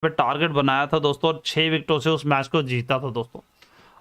पे टारगेट बनाया था दोस्तों और 6 विकेटों से उस मैच को जीता था दोस्तों।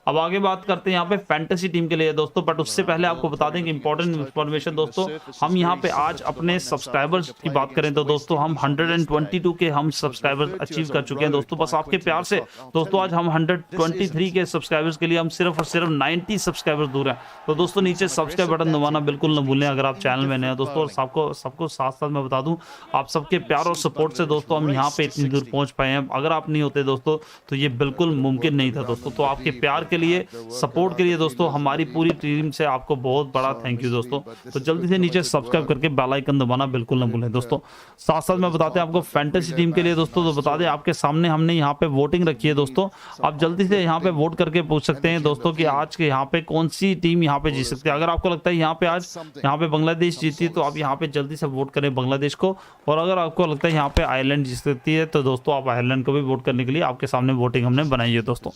अब आगे बात करते हैं यहाँ पे फैंटेसी टीम के लिए दोस्तों, बट उससे पहले आपको बता दें कि इंपॉर्टेंट इन्फॉर्मेशन दोस्तों, हम यहाँ पे आज अपने सब्सक्राइबर्स की बात करें तो दोस्तों हम 122 के हम सब्सक्राइबर्स अचीव कर चुके हैं दोस्तों। बस आपके प्यार से दोस्तों आज हम 123 के सब्सक्राइबर्स के लिए हम सिर्फ और सिर्फ 90 सब्सक्राइबर्स दूर हैं। तो दोस्तों नीचे सब्सक्राइब बटन दबाना बिल्कुल न भूलें अगर आप चैनल में नए हैं दोस्तों। और सबको साथ साथ मैं बता दूं, आप सबके प्यार और सपोर्ट से दोस्तों हम यहाँ पे इतनी दूर पहुंच पाए हैं। अगर आप नहीं होते दोस्तों तो ये बिल्कुल मुमकिन नहीं था दोस्तों। तो आपके प्यार के लिए, सपोर्ट के लिए दोस्तों, हमारी पूरी टीम से आपको बहुत बड़ा थैंक यू दोस्तों। तो जल्दी से नीचे सब्सक्राइब करके बेल आइकन दबाना बिल्कुल न भूलें दोस्तों। साथ साथ में बताते हैं आपको फैंटेसी टीम के लिए दोस्तों, तो बता दें आपके सामने हमने यहाँ पे वोटिंग रखी है दोस्तों। आप जल्दी से यहाँ पे वोट करके पूछ सकते हैं दोस्तों कि आज के यहाँ पे कौन सी टीम यहाँ पे जीत सकती है। अगर आपको लगता है यहाँ पे आज यहाँ पे बांग्लादेश जीती तो आप यहाँ पे जल्दी से वोट करें बांग्लादेश को। और अगर आपको लगता है यहाँ पे आयरलैंड जीत सकती है तो दोस्तों आप आयरलैंड को भी वोट करने के लिए आपके सामने वोटिंग हमने बनाई है दोस्तों।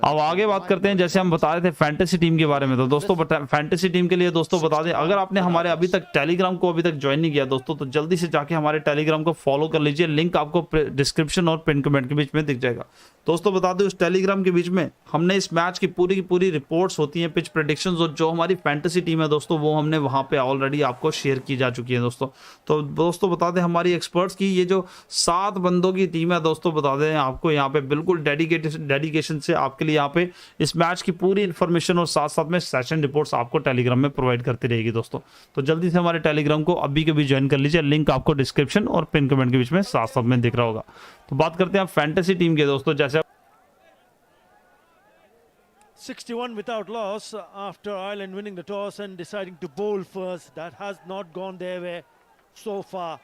अब आगे बात करते हैं, जैसे हम बता रहे थे फैंटेसी टीम के बारे में, तो दोस्तों फैंटेसी टीम के लिए दोस्तों बता दें, अगर आपने हमारे अभी तक टेलीग्राम को अभी तक ज्वाइन नहीं किया दोस्तों तो जल्दी से जाके हमारे टेलीग्राम को फॉलो कर लीजिए। लिंक आपको डिस्क्रिप्शन और पिन कमेंट के बीच में दिख जाएगा दोस्तों। बता दें उस टेलीग्राम के बीच में हमने इस मैच की पूरी रिपोर्ट्स होती हैं, पिच प्रेडिक्शंस, और जो हमारी फैंटेसी टीम है दोस्तों वो हमने वहां पे ऑलरेडी आपको शेयर की जा चुकी है दोस्तों। तो दोस्तों बता दें हमारी एक्सपर्ट्स की ये जो 7 बंदों की टीम है दोस्तों, बता दें आपको यहाँ पे बिल्कुल डेडिकेशन से आपके लिए यहाँ पे इस मैच की पूरी इन्फॉर्मेशन और साथ साथ में सेशन रिपोर्ट्स आपको टेलीग्राम में प्रोवाइड करती रहेगी दोस्तों। तो जल्दी से हमारे टेलीग्राम को अभी के भी ज्वाइन कर लीजिए। लिंक आपको डिस्क्रिप्शन और पिन कमेंट के बीच में साथ साथ में दिख रहा होगा। तो बात करते हैं फैंटेसी टीम के दोस्तों। जैसे 61 without loss after Ireland winning the toss and deciding to bowl first. That has not gone their way so far.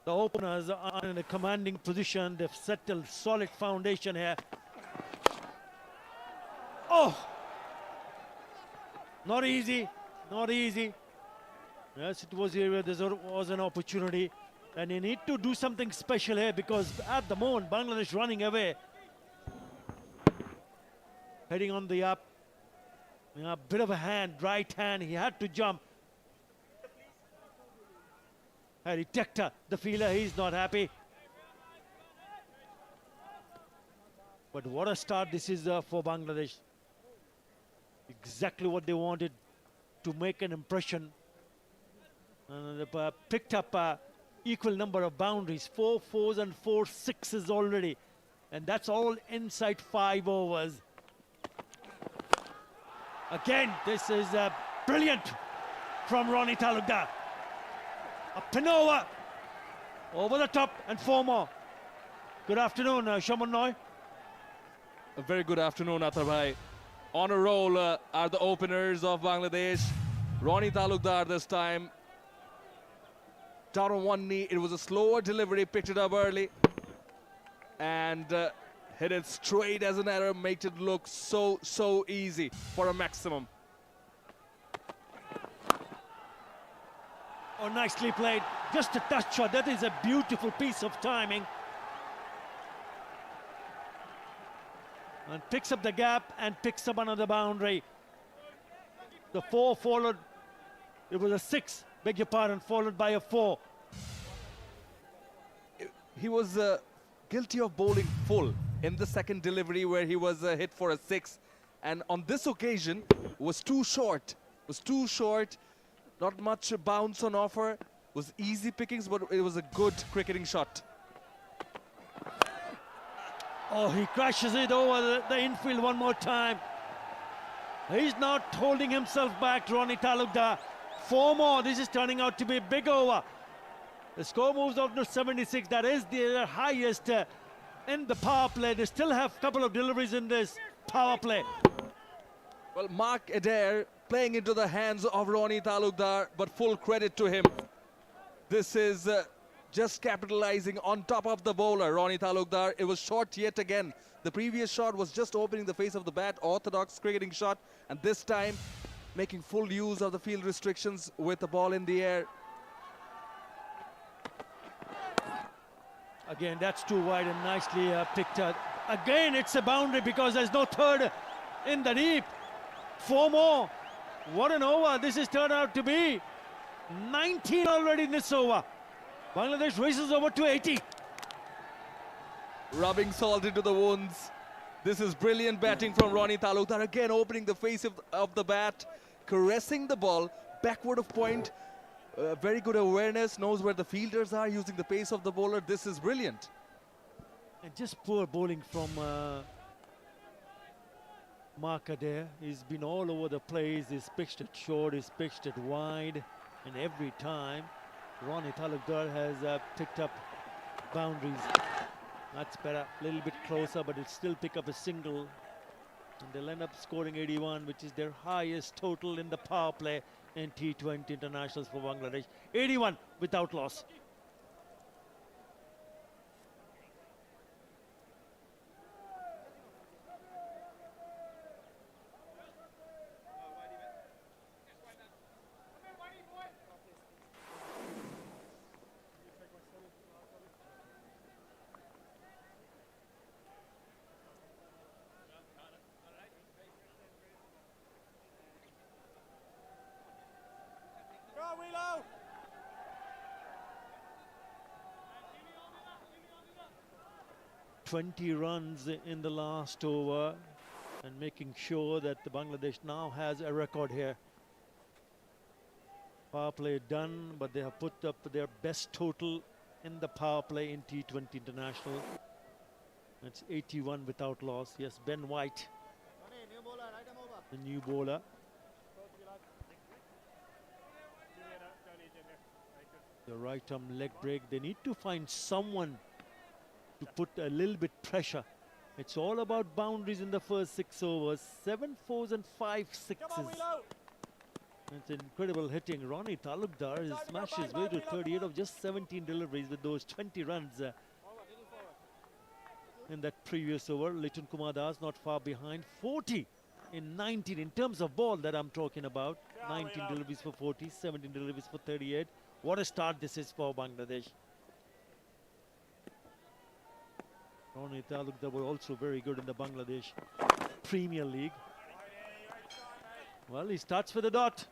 The openers are in a commanding position. They've set a solid foundation here. Oh! Not easy, not easy. Yes, it was here where there was an opportunity. And you need to do something special here because at the moment, Bangladesh running away. Heading on the up. A bit of a hand, right hand. He had to jump. Harry Tector, the fielder, he's not happy. But what a start this is for Bangladesh. Exactly what they wanted, to make an impression. And they picked up equal number of boundaries, 4 fours and 4 sixes already. And that's all inside 5 overs. Again, this is brilliant from Ronnie Talukdar. A Pinova over the top and 4 more. Good afternoon, Shaman Noy. A very good afternoon, Athar bhai. On a roll are the openers of Bangladesh. Ronnie Talukdar this time. Down on one knee. It was a slower delivery, picked it up early. And hit it straight as an error, made it look so easy for a maximum. Oh, nicely played. Just a touch shot. That is a beautiful piece of timing. And picks up the gap and picks up another boundary. The 4 followed. It was a 6, beg your pardon, followed by a 4. He was guilty of bowling full in the second delivery where he was hit for a 6. And on this occasion, was too short. Not much bounce on offer. Was easy pickings, but it was a good cricketing shot. Oh, he crashes it over the infield one more time. He's not holding himself back, Ronnie Talukdar. 4 more. This is turning out to be a big over. The score moves up to 76. That is the highest in the power play. They still have a couple of deliveries in this power play. Well, Mark Adair playing into the hands of Ronnie Talukdar, but full credit to him. This is just capitalizing on top of the bowler, Ronnie Talukdar. It was short yet again. The previous shot was just opening the face of the bat, orthodox cricketing shot, and this time making full use of the field restrictions with the ball in the air. Again, that's too wide and nicely picked up. Again, it's a boundary because there's no third in the deep. 4 more. What an over this has turned out to be. 19 already in this over. Bangladesh races over to 80. Rubbing salt into the wounds. This is brilliant batting from Ronnie Talukdar. Again opening the face of the bat, caressing the ball, backward of point. Very good awareness, knows where the fielders are, using the pace of the bowler. This is brilliant. And just poor bowling from Mark Adair. He's been all over the place. He's pitched it short, he's pitched it wide, and every time Ronnie Talukdar has picked up boundaries. That's better, a little bit closer, but it'll still pick up a single. And they'll end up scoring 81, which is their highest total in the power play in T20 internationals for Bangladesh. 81 without loss. Reload! 20 runs in the last over, and making sure that the Bangladesh now has a record here. Power play done, but they have put up their best total in the power play in T20 international. It's 81 without loss. Yes, Ben White, the new bowler. The right arm leg break. They need to find someone to put a little bit pressure. It's all about boundaries in the first 6 overs. 7 fours and 5 sixes. It's incredible hitting. Ronnie Talukdar has smashed his way to 38 of just 17 deliveries with those 20 runs in that previous over. Litton Kumar Das not far behind. 40 in 19 in terms of ball that I'm talking about. 19 deliveries for 40, 17 deliveries for 38. What a start this is for Bangladesh. Ronnie Talukdar were also very good in the Bangladesh Premier League. Well, he starts with a dot.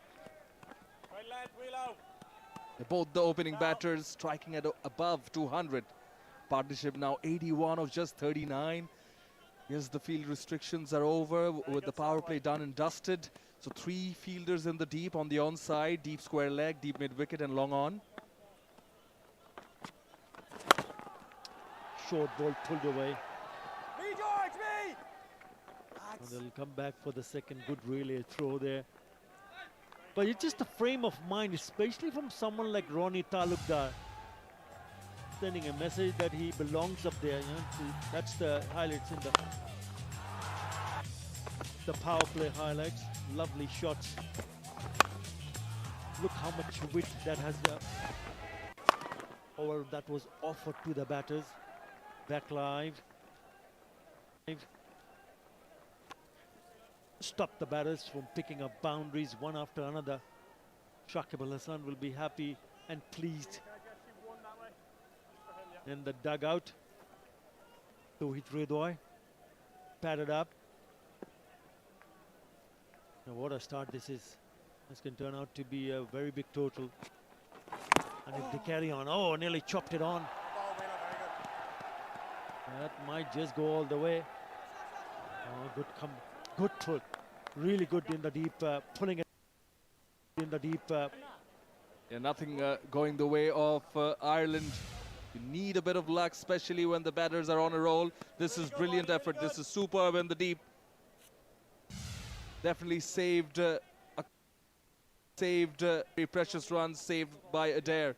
Both the opening batters striking at above 200. Partnership now 81 of just 39. Yes, the field restrictions are over with the power play done and dusted. So 3 fielders in the deep on the onside, deep square leg, deep mid wicket and long on. Short ball pulled away. Me, George, me! And they'll come back for the second good relay throw there. But it's just a frame of mind, especially from someone like Ronnie Talukdar, sending a message that he belongs up there. You know, that's the highlights in the power play highlights. Lovely shots. Look how much width that has. Or that was offered to the batters. Back live. Stop the batters from picking up boundaries one after another. Shakib Al Hasan will be happy and pleased. In the dugout, Tawhid Redway padded up. Now what a start this is. This can turn out to be a very big total. And if they carry on, oh, nearly chopped it on. That might just go all the way. Oh, good pull. Really good in the deep, pulling it in the deep. Yeah, nothing going the way of Ireland. You need a bit of luck, especially when the batters are on a roll. This is brilliant effort. This is superb in the deep. Definitely saved very precious runs saved by Adair.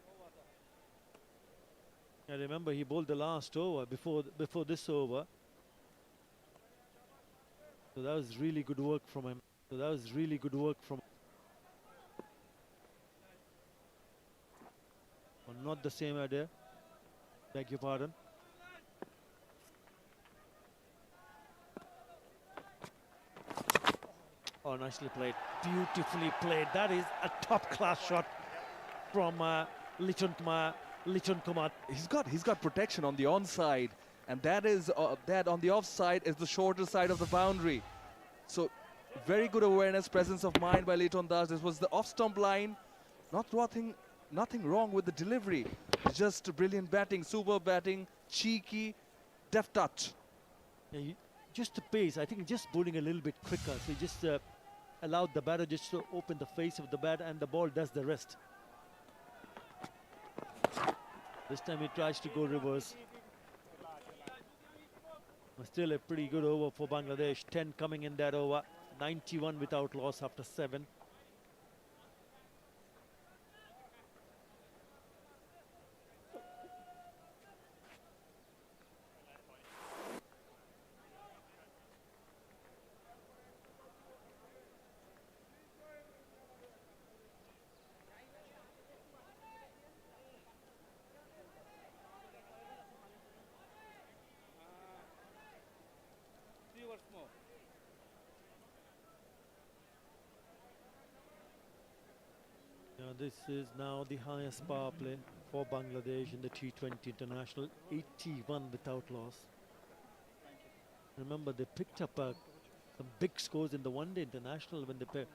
I remember he bowled the last over before this over. So that was really good work from him. Oh, not the same Adair. Beg your pardon. Oh, nicely played. Beautifully played. That is a top-class shot from Litton Kumar. He's got protection on the onside, and that on the offside is the shorter side of the boundary. So very good awareness, presence of mind by Litton Das. This was the off-stump line. Nothing wrong with the delivery. Just brilliant batting, superb batting, cheeky, deft touch. Yeah, just the pace. I think just bowling a little bit quicker. So he just allowed the batter just to open the face of the bat, and the ball does the rest. This time he tries to go reverse. But still a pretty good over for Bangladesh. 10 coming in that over. 91 without loss after 7. This is now the highest power play for Bangladesh in the T20 international. 81 without loss. Remember, they picked up some big scores in the one-day international when they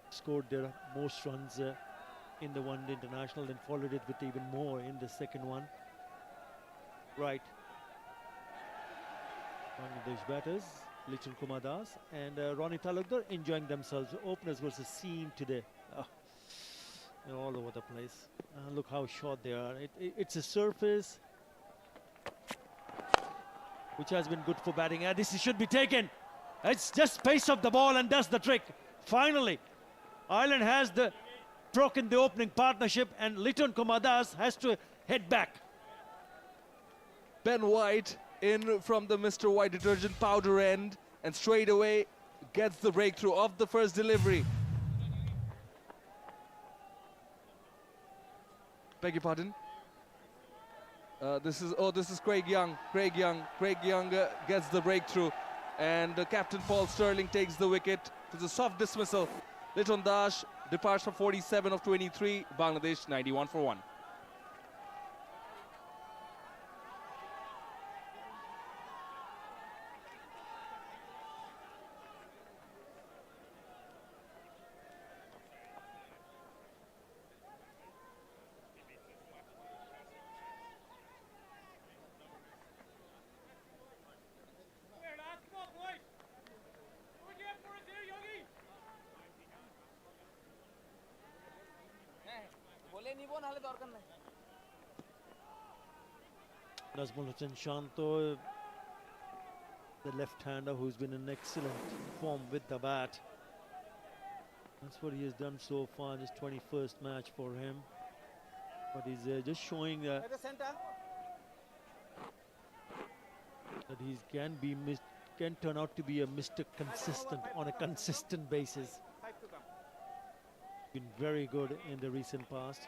scored their most runs in the one-day international, then followed it with even more in the second one. Right. Bangladesh batters, Liton Kumar Das and Ronnie Talukdar enjoying themselves. Openers versus seam today. They're all over the place. Look how short they are. It's a surface which has been good for batting. This should be taken. It's just pace of the ball and does the trick. Finally, Ireland has broken the opening partnership, and Liton Kumar Das has to head back. Ben White in from the Mr. White detergent powder end, and straight away gets the breakthrough of the first delivery. Beg your pardon. This is Craig Young. Craig Young gets the breakthrough, and Captain Paul Sterling takes the wicket. It's a soft dismissal. Liton Das departs for 47 of 23. Bangladesh 91 for 1. Nazmul Hussain Shanto, the left-hander who's been in excellent form with the bat. That's what he has done so far in his 21st match for him. But he's just showing that he can turn out to be a Mr. Consistent on a consistent basis. Been very good in the recent past.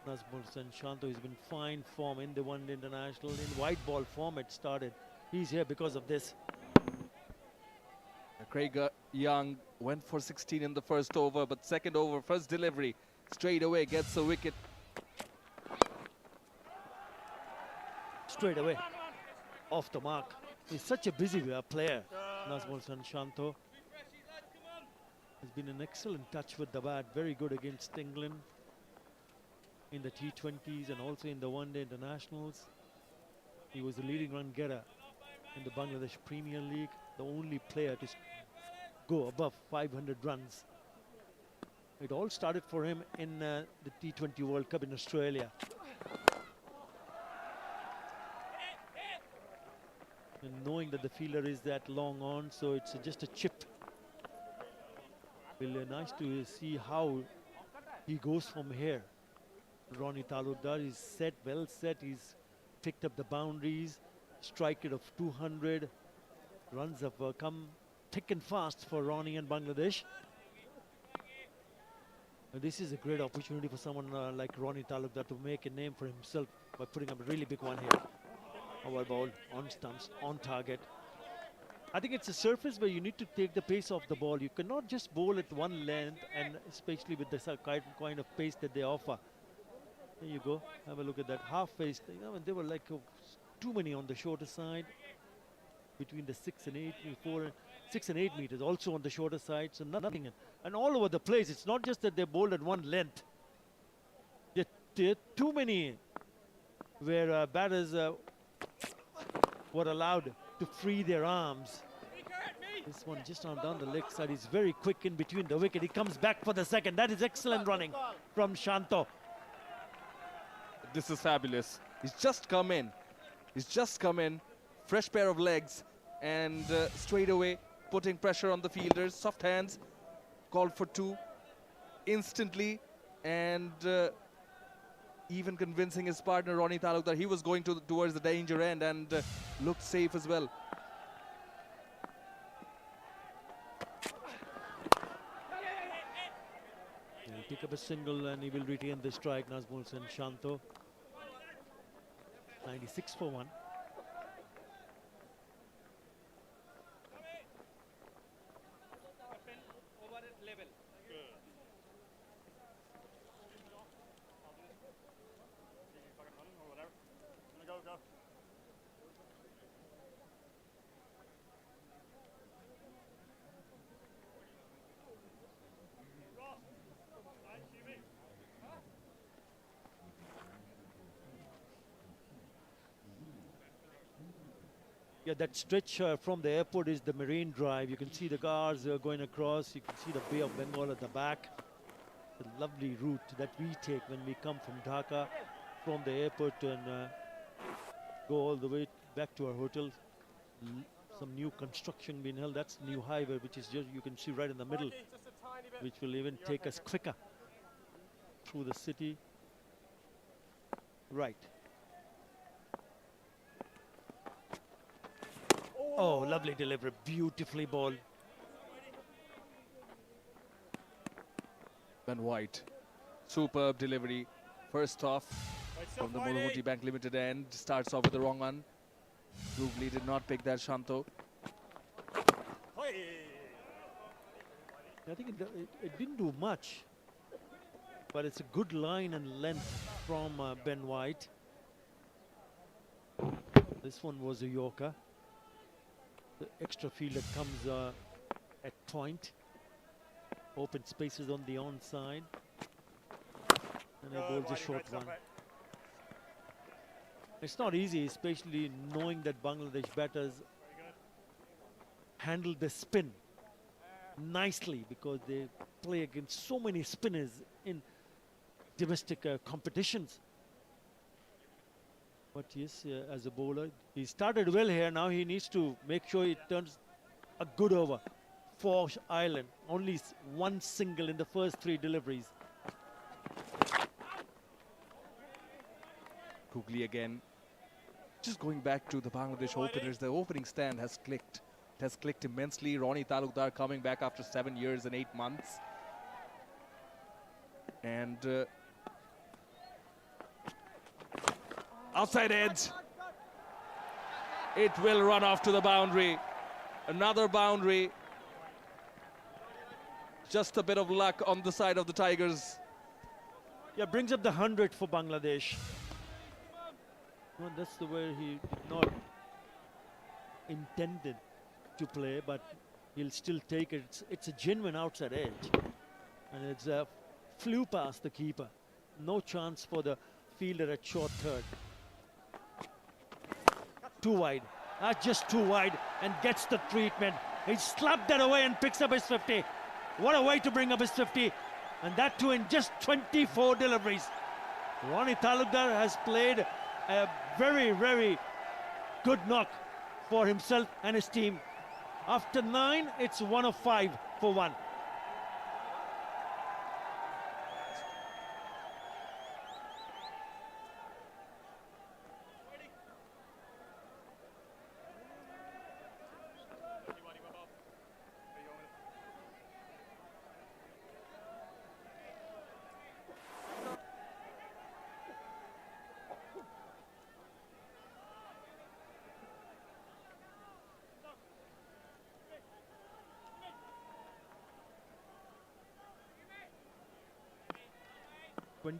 Nazmul Hussain Shanto has been fine form in the one-day international. In white ball format started. He's here because of this. Craig Young went for 16 in the first over, but second over, first delivery, straight away gets a wicket. Straight away, off the mark. He's such a busy player, Nazmul Hussain Shanto. Has been an excellent touch with the bat, very good against England in the T20s and also in the one-day internationals. He was the leading run getter in the Bangladesh Premier League, the only player to go above 500 runs. It all started for him in the T20 World Cup in Australia. And knowing that the fielder is that long on, so it's just a chip. Really nice to see how he goes from here. Ronnie Talukdar is set, well set. He's picked up the boundaries, strike rate of 200. Runs have come thick and fast for Ronnie and Bangladesh. And this is a great opportunity for someone like Ronnie Talukdar to make a name for himself by putting up a really big one here. Our ball on stumps, on target. I think it's a surface where you need to take the pace off the ball. You cannot just bowl at one length, and especially with the kind of pace that they offer. There you go. Have a look at that half-pace. You know, and they were like too many on the shorter side, between the 6 and 8, 6 and 8 meters, also on the shorter side. So nothing, and all over the place. It's not just that they bowled at one length. too many where batters were allowed to free their arms. This one just on down the leg side. He's very quick in between the wicket. He comes back for the second. That is excellent running from Shanto. This is fabulous. He's just come in. He's just come in. Fresh pair of legs. And straight away putting pressure on the fielders. Soft hands. Called for two. Instantly. And even convincing his partner Ronnie Talukdar he was going towards the danger end and looked safe as well. He'll pick up a single and he will retain the strike. Nazmul Sen Shanto. 96 for 1. Yeah, that stretch from the airport is the Marine Drive. You can see the cars going across. You can see the Bay of Bengal at the back. The lovely route that we take when we come from Dhaka, from the airport and go all the way back to our hotel. Some new construction being held. That's the new highway, which is just, you can see right in the middle, which will even take us quicker through the city. Right. Oh, lovely delivery, beautifully bowled. Ben White, superb delivery. First off from the Molamoti Bank Limited end, starts off with the wrong one. Googly did not pick that, Shanto. I think it didn't do much, but it's a good line and length from Ben White. This one was a Yorker. The extra fielder comes at point. Open spaces on the onside. And he bowls a short one. It's not easy, especially knowing that Bangladesh batters handle the spin nicely because they play against so many spinners in domestic competitions. But yes, as a bowler, he started well here. Now he needs to make sure he turns a good over for Ireland. Only one single in the first 3 deliveries. Googly again. Just going back to the Bangladesh openers, the opening stand has clicked. It has clicked immensely. Ronnie Talukdar coming back after 7 years and 8 months. And outside edge. It will run off to the boundary. Another boundary. Just a bit of luck on the side of the Tigers. Yeah, brings up the 100 for Bangladesh. Well, that's the way he did not intended to play, but he'll still take it. It's a genuine outside edge. And it's flew past the keeper. No chance for the fielder at short third. Too wide. Just too wide and gets the treatment. He slapped that away and picks up his 50. What a way to bring up his 50. And that too in just 24 deliveries. Ronnie Talukdar has played a very, very good knock for himself and his team. After 9, it's 1 of 5 for 1.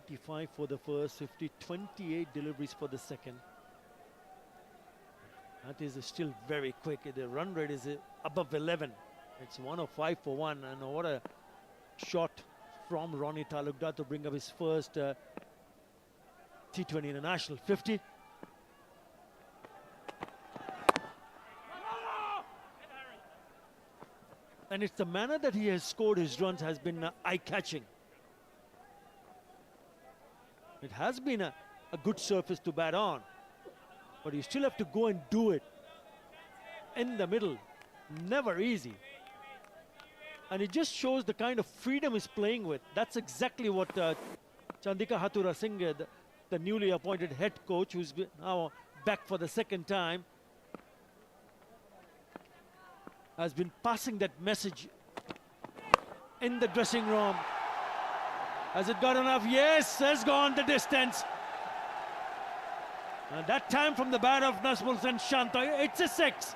.25 for the first 50, 28 deliveries for the second. That is still very quick. The run rate is above 11. It's 1 of 5 for 1, and what a shot from Ronnie Talukdar to bring up his first T20 International 50. And it's the manner that he has scored his runs has been eye-catching. It has been a good surface to bat on, but you still have to go and do it in the middle. Never easy. And it just shows the kind of freedom he's playing with. That's exactly what Chandika Hathura Singh, the newly appointed head coach, who's now back for the second time, has been passing that message in the dressing room. Has it got enough? Yes, has gone the distance. And that time from the bat of Nazmul Sen Shanta, it's a 6.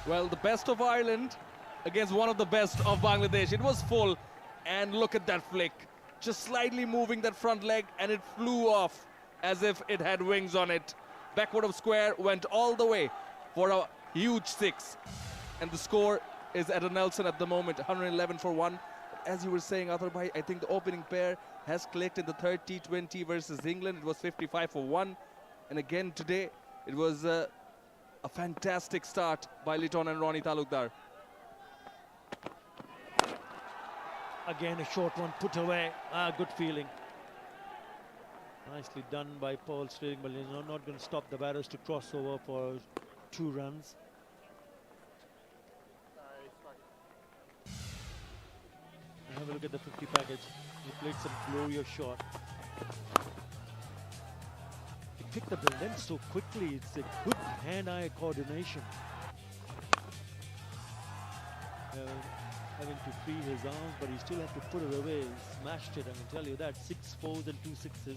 Well, the best of Ireland against one of the best of Bangladesh. It was full, and look at that flick. Just slightly moving that front leg, and it flew off as if it had wings on it. Backward of square, went all the way for a huge 6. And the score is at a Nelson at the moment, 111 for 1. As you were saying, Athar bhai, I think the opening pair has clicked in the third T20 versus England. It was 55 for 1. And again today, it was a fantastic start by Litton and Ronnie Talukdar. Again, a short one put away. Good feeling. Nicely done by Paul Stirling, but he's not going to stop the batters to cross over for 2 runs. And have a look at the 50 package. He played some glorious shot. He picked up the length so quickly. It's a good hand-eye coordination. Having to free his arms, but he still had to put it away. He smashed it, I can tell you that. 6 4s and 2 6s.